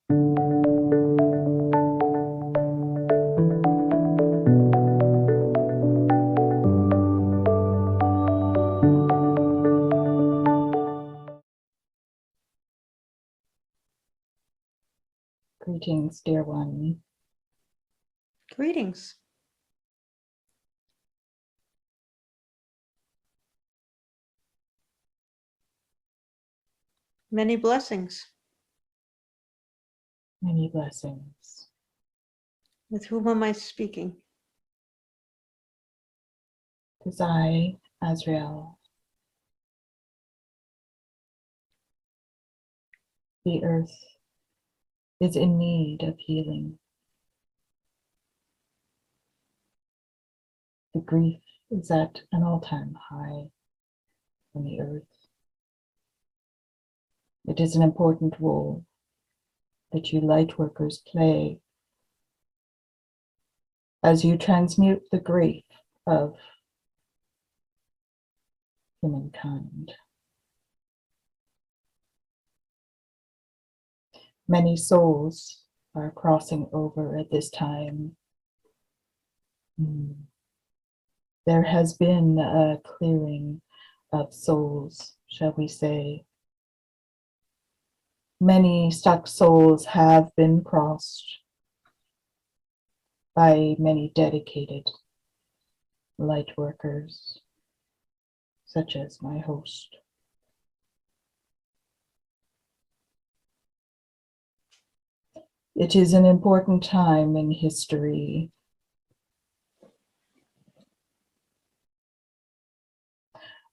Greetings, dear one. Greetings. Many blessings. Many blessings. With whom am I speaking? Tis I, Azrael. The earth is in need of healing. The grief is at an all-time high on the earth. It is an important role that you light workers play as you transmute the grief of humankind. Many souls are crossing over at this time. There has been a clearing of souls, shall we say. Many stuck souls have been crossed by many dedicated light workers, such as my host. It is an important time in history.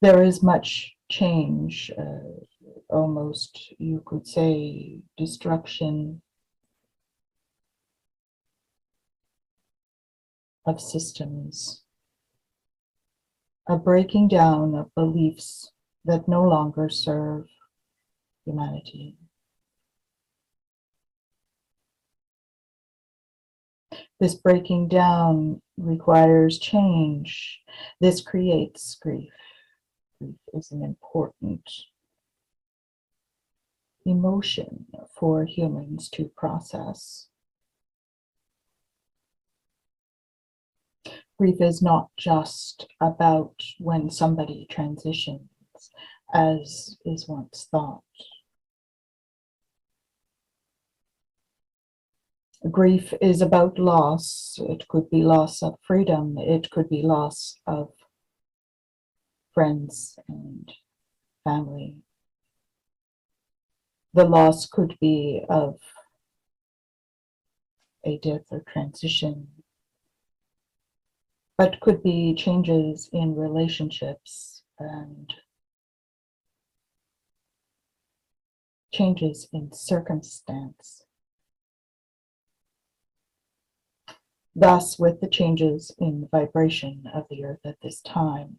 There is much change, almost you could say destruction of systems, a breaking down of beliefs that no longer serve humanity. This breaking down requires change. This creates grief. Grief is an important emotion for humans to process. Grief is not just about when somebody transitions, as is once thought. Grief is about loss. It could be loss of freedom. It could be loss of friends and family. The loss could be of a death or transition, but could be changes in relationships and changes in circumstance. Thus, with the changes in the vibration of the earth at this time,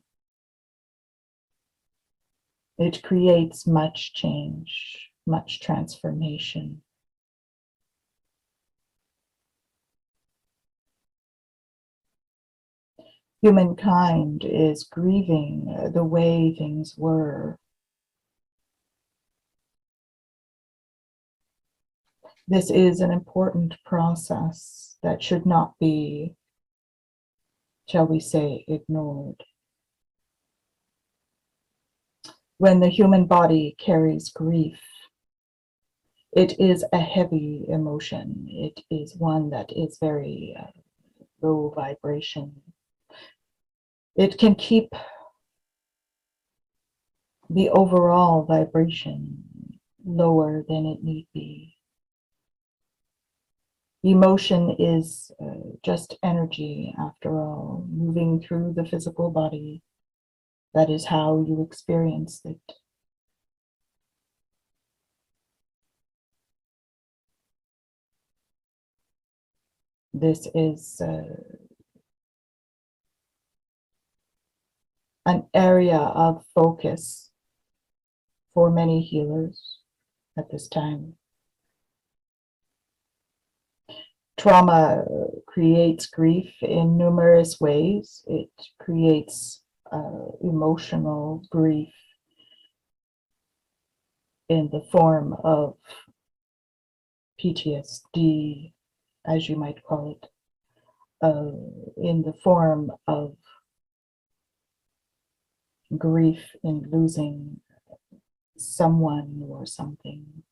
it creates much change, much transformation. Humankind is grieving the way things were. This is an important process that should not be, shall we say, ignored. When the human body carries grief, it is a heavy emotion. It is one that is very low vibration. It can keep the overall vibration lower than it need be. Emotion is just energy, after all, moving through the physical body. That is how you experience it. This is an area of focus for many healers at this time. Trauma creates grief in numerous ways. It creates emotional grief in the form of PTSD, as you might call it, in the form of grief in losing someone or something.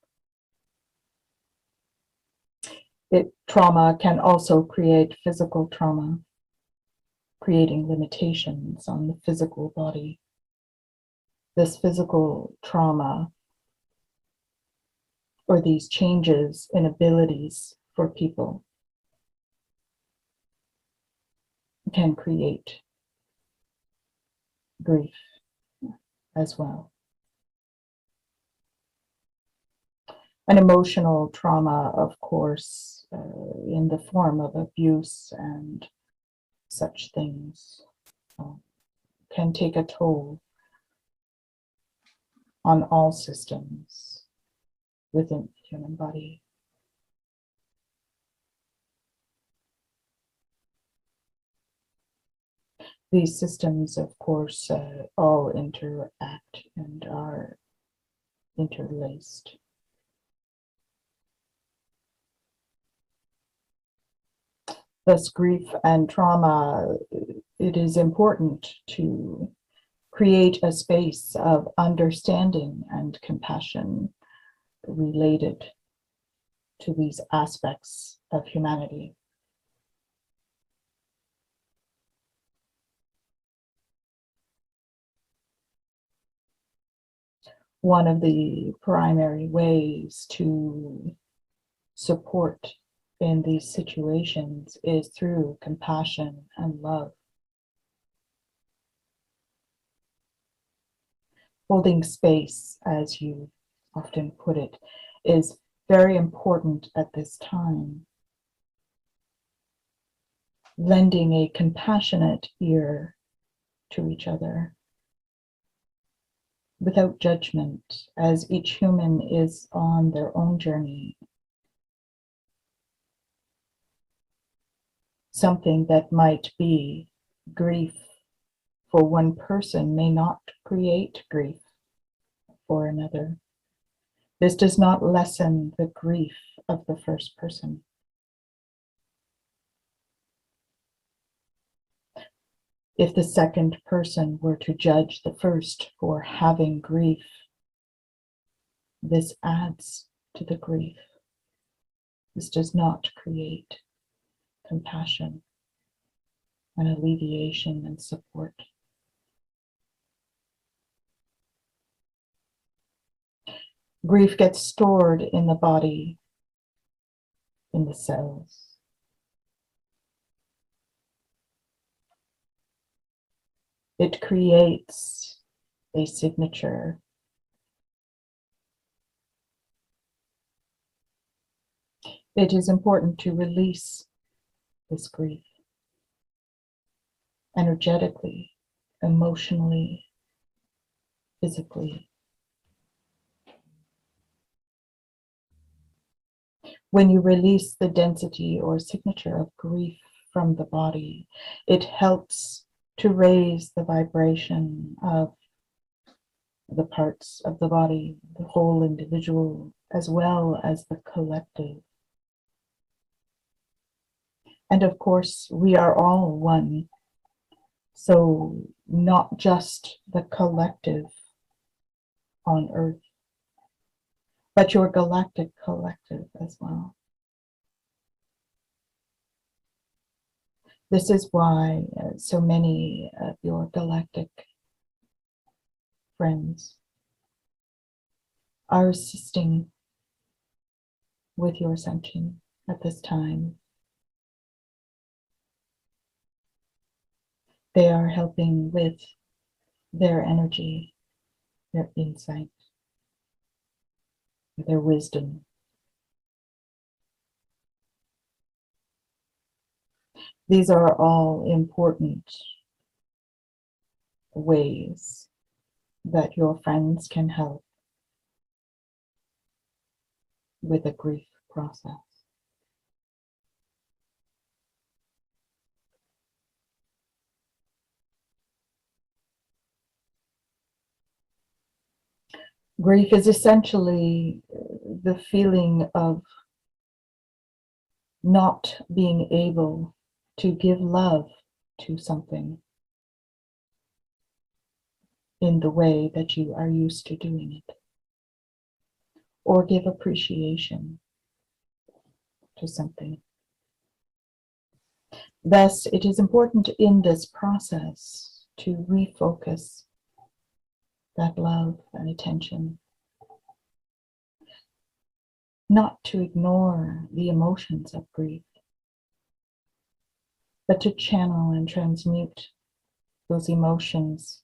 Trauma can also create physical trauma, creating limitations on the physical body. This physical trauma, or these changes in abilities for people, can create grief as well. An emotional trauma, of course, in the form of abuse and such things, can take a toll on all systems within the human body. These systems, of course, all interact and are interlaced. Thus, grief and trauma, it is important to create a space of understanding and compassion related to these aspects of humanity. One of the primary ways to support in these situations is through compassion and love. Holding space, as you often put it, is very important at this time. Lending a compassionate ear to each other without judgment, as each human is on their own journey. Something that might be grief for one person may not create grief for another. This does not lessen the grief of the first person. If the second person were to judge the first for having grief, this adds to the grief. This does not create compassion and alleviation and support. Grief gets stored in the body, in the cells. It creates a signature. It is important to release this grief energetically, emotionally, physically. When you release the density or signature of grief from the body, it helps to raise the vibration of the parts of the body, the whole individual, as well as the collective. And of course, we are all one. So not just the collective on Earth, but your galactic collective as well. This is why so many of your galactic friends are assisting with your ascension at this time. They are helping with their energy, their insight, their wisdom. These are all important ways that your friends can help with a grief process. Grief is essentially the feeling of not being able to give love to something in the way that you are used to doing it, or give appreciation to something. Thus, it is important in this process to refocus that love and attention, not to ignore the emotions of grief, but to channel and transmute those emotions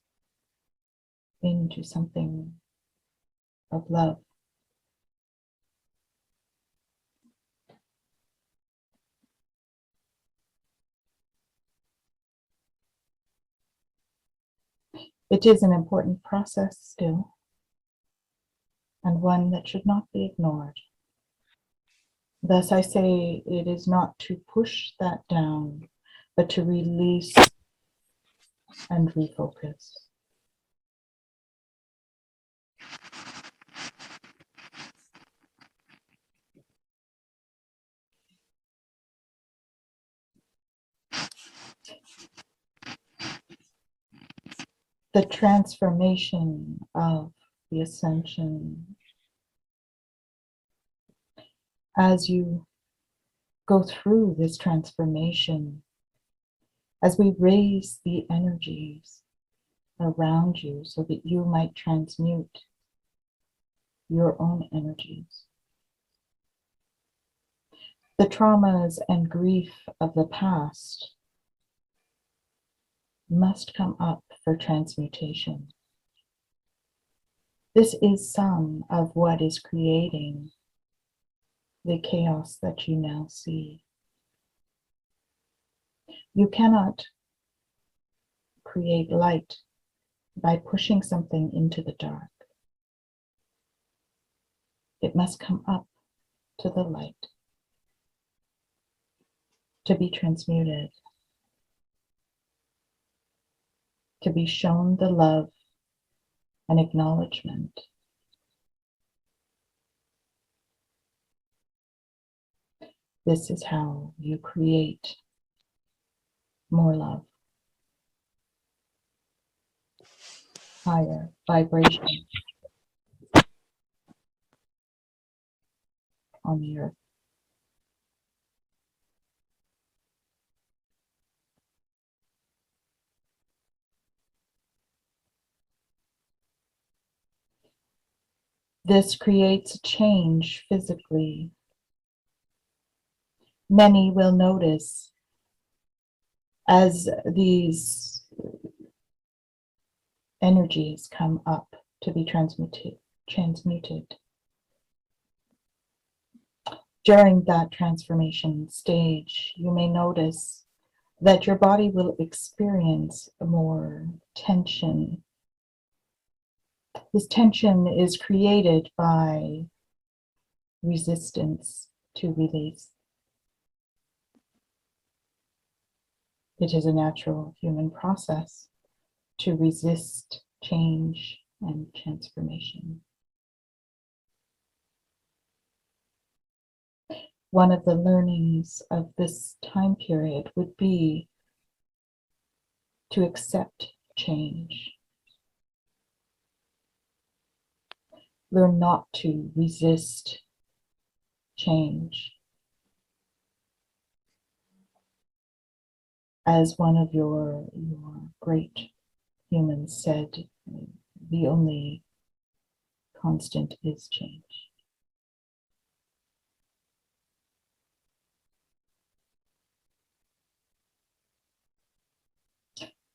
into something of love. It is an important process still, and one that should not be ignored. Thus, I say it is not to push that down, but to release and refocus. The transformation of the ascension, as you go through this transformation, as we raise the energies around you so that you might transmute your own energies. The traumas and grief of the past must come up for transmutation. This is some of what is creating the chaos that you now see. You cannot create light by pushing something into the dark. It must come up to the light to be transmuted, to be shown the love and acknowledgement. This is how you create more love, higher vibration on the earth. This creates change physically. Many will notice as these energies come up to be transmuted. During that transformation stage, you may notice that your body will experience more tension. This tension is created by resistance to release. It is a natural human process to resist change and transformation. One of the learnings of this time period would be to accept change. Learn not to resist change. As one of your great humans said, the only constant is change.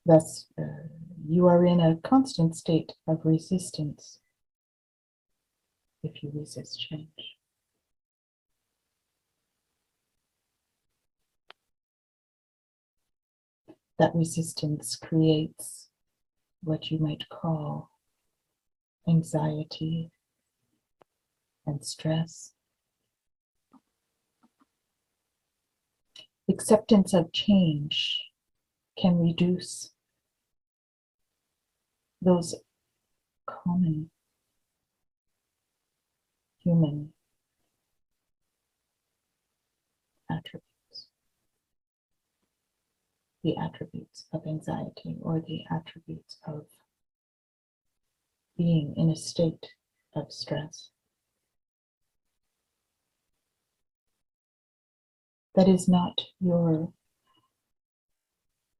Thus, you are in a constant state of resistance if you resist change. That resistance creates what you might call anxiety and stress. Acceptance of change can reduce those common human attributes. the attributes of anxiety or the attributes of being in a state of stress. That is not your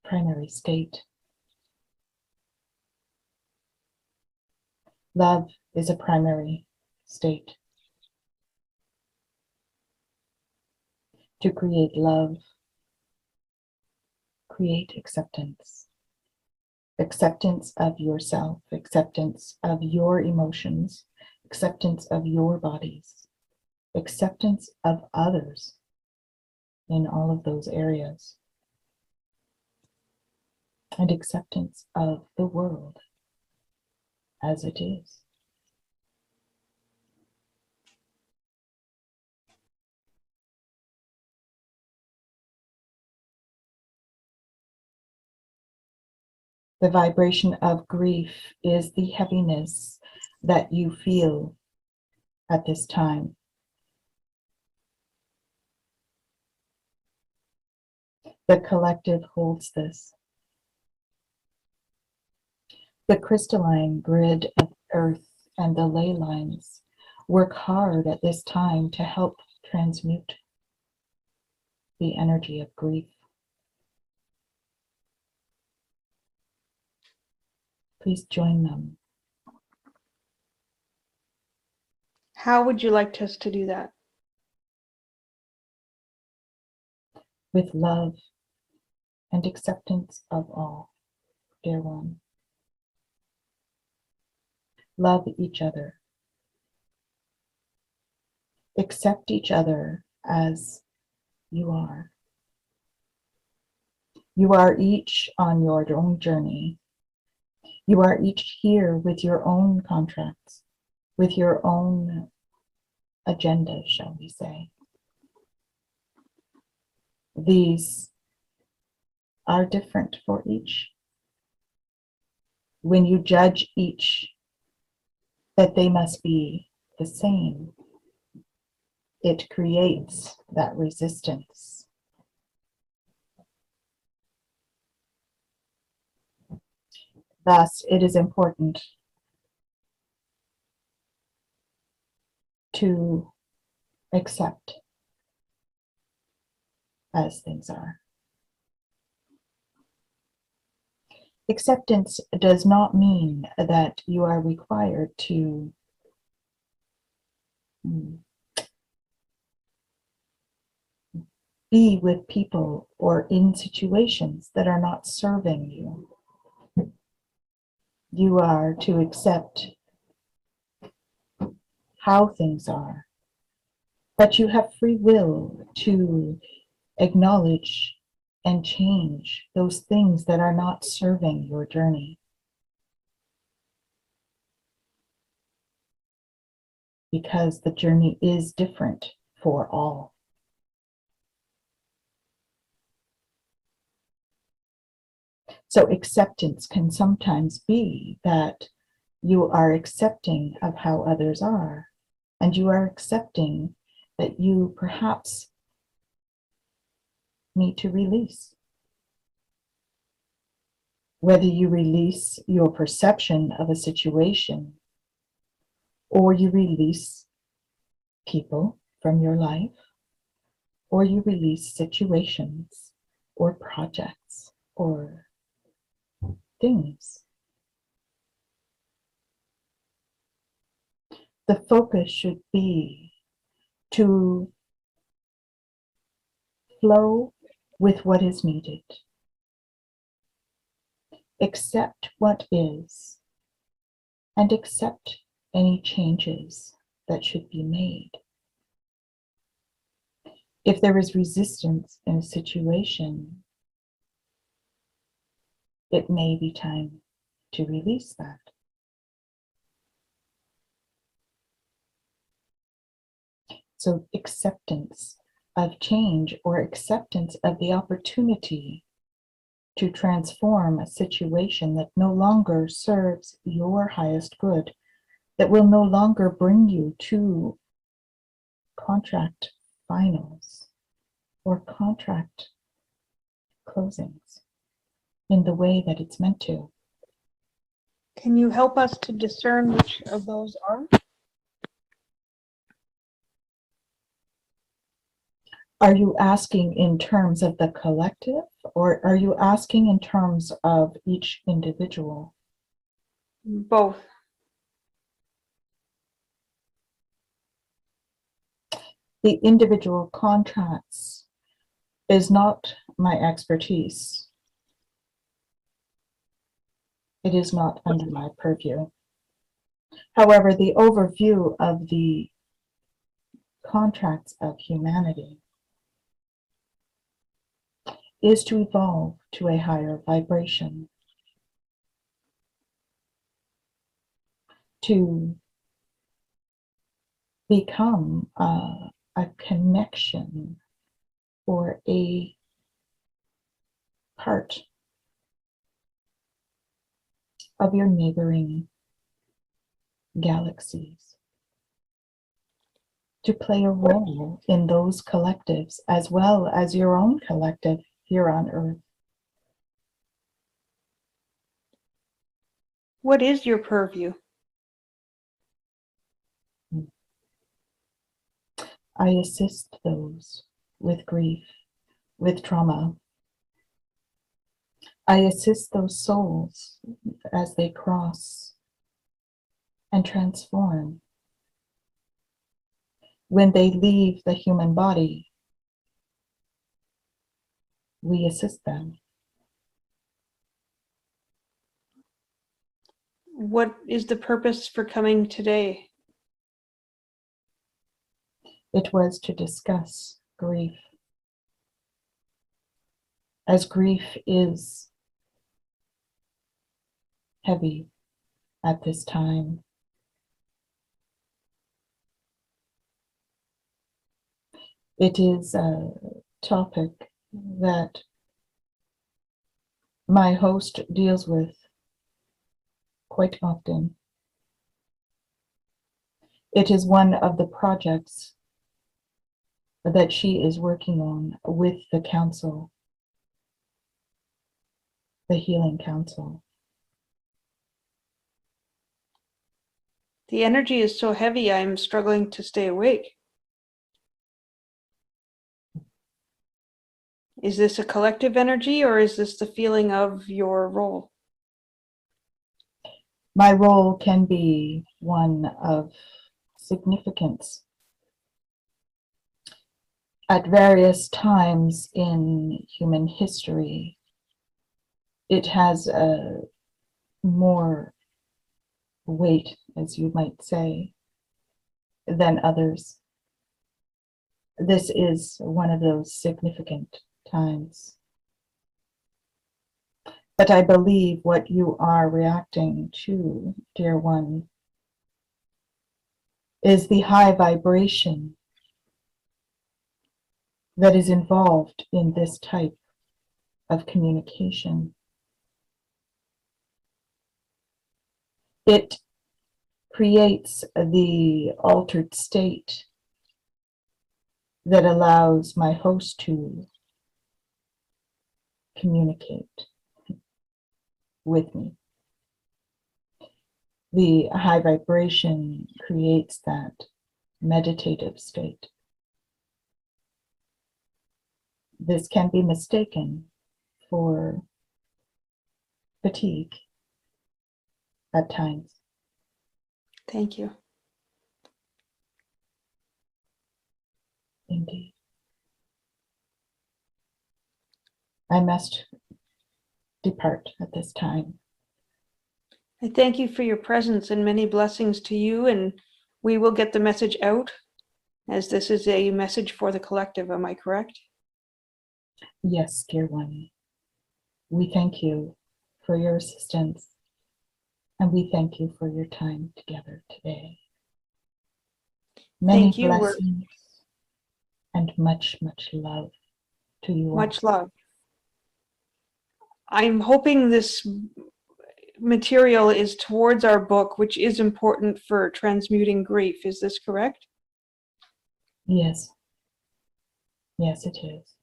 primary state. Love is a primary state. To create love, create acceptance. Acceptance of yourself, acceptance of your emotions, acceptance of your bodies, acceptance of others in all of those areas, and acceptance of the world as it is. The vibration of grief is the heaviness that you feel at this time. The collective holds this. The crystalline grid of earth and the ley lines work hard at this time to help transmute the energy of grief. Please join them. How would you like us to do that? With love and acceptance of all, dear one. Love each other. Accept each other as you are. You are each on your own journey. You are each here with your own contracts, with your own agenda, shall we say. These are different for each. When you judge each that they must be the same, it creates that resistance. Thus, it is important to accept as things are. Acceptance does not mean that you are required to be with people or in situations that are not serving you. You are to accept how things are, but you have free will to acknowledge and change those things that are not serving your journey. Because the journey is different for all. So acceptance can sometimes be that you are accepting of how others are, and you are accepting that you perhaps need to release. Whether you release your perception of a situation, or you release people from your life, or you release situations, or projects, or things. The focus should be to flow with what is needed. Accept what is, and accept any changes that should be made. If there is resistance in a situation, it may be time to release that. So acceptance of change, or acceptance of the opportunity to transform a situation that no longer serves your highest good, that will no longer bring you to contract finals or contract closings. in the way that it's meant to. Can you help us to discern which of those are? Are you asking in terms of the collective, or are you asking in terms of each individual? Both. The individual contracts is not my expertise. It is not under my purview. However, the overview of the contracts of humanity is to evolve to a higher vibration, to become a connection or a part of your neighboring galaxies, to play a role in those collectives as well as your own collective here on Earth. What is your purview? I assist those with grief, with trauma. I assist those souls as they cross and transform. When they leave the human body, we assist them. What is the purpose for coming today? It was to discuss grief, as grief is heavy at this time. It is a topic that my host deals with quite often. It is one of the projects that she is working on with the council, the Healing Council. The energy is so heavy, I'm struggling to stay awake. Is this a collective energy, or is this the feeling of your role? My role can be one of significance. At various times in human history, it has a more weight, as you might say, than others. This is one of those significant times. But I believe what you are reacting to, dear one, is the high vibration that is involved in this type of communication. It creates the altered state that allows my host to communicate with me. The high vibration creates that meditative state. This can be mistaken for fatigue at times. Thank you. Indeed. I must depart at this time. I thank you for your presence and many blessings to you, and we will get the message out, as this is a message for the collective. Am I correct? Yes, dear one. We thank you for your assistance, and we thank you for your time together today. Many Thank you. blessings and much, much love to you all. Much love. I'm hoping this material is towards our book, which is important for transmuting grief. Is this correct? Yes. Yes, it is.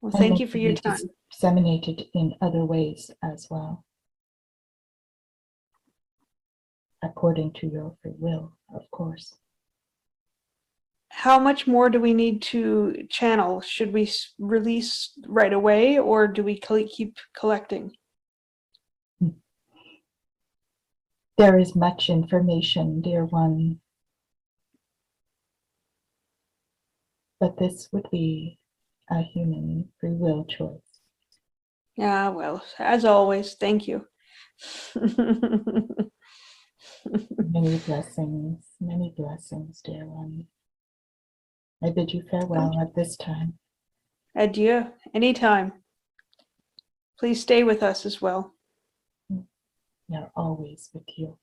Well, And thank then you for to your be time. disseminated in other ways as well, according to your free will, of course. How much more do we need to channel? Should we release right away, or do we keep collecting? There is much information, dear one, but this would be a human free will choice. Yeah, well, as always, thank you. Many blessings, dear one. I bid you farewell at this time. Adieu, anytime. Please stay with us as well. We are always with you.